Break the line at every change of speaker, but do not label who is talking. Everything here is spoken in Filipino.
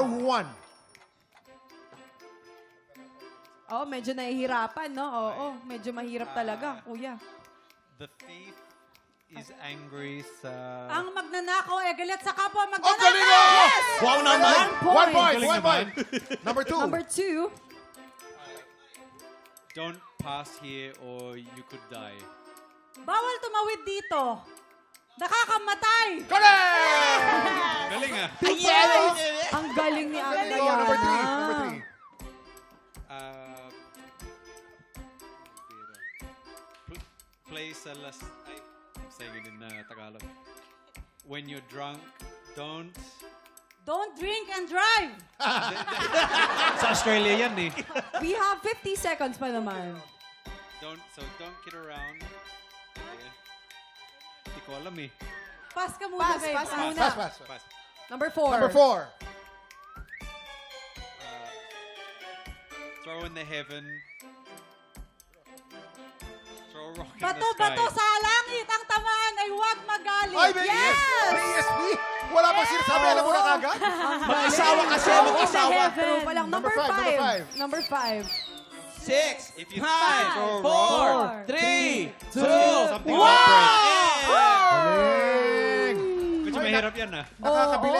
Number 1.
Oh, medyo nahihirapan, no? Oo, medyo mahirap talaga, kuya.
The thief is angry sa...
Ang magnanakaw ay galit sa kapwa
Oh,
magnanakaw.
galing oh!
Yes!
Wow naman! 1
point.
point,
Galing
1 point. Number 2.
Number 2.
Don't pass here or you could die.
Bawal tumawid dito. Nakakamatay.
Correct!
Galing ah.
Ang galing ni Ate
Galing oh, number 3.
Diana.
Number 3.
Play sa las... Ay, I'm saying it in Tagalog. When you're drunk, don't...
Don't drink and drive.
Sa Australia yan eh.
We have 50 seconds pa naman.
Don't kid around. Ayan. Hindi ko alam eh.
Pass ka muna,
Pass,
babe.
pass muna.
Pass, pass.
Pass.
Number 4.
Number 4.
Throw in the heaven. Throw a rock in
Bato,
the sky.
bato sa langit. Ang tamaan ay huwag magalit.
Ay, may ASB! Wala pang sinasabi, alam mo na kagad?
Mag-asawa kasi,
Throw in the
mag-asawa.
heaven. True pa lang. Number
Number
5.
five.
Number 5.
6,
If you
5,
throw a rock,
4, 3, 2,
something will break.
Galing!
Medyo mahirap yan ah.
Nakakabili.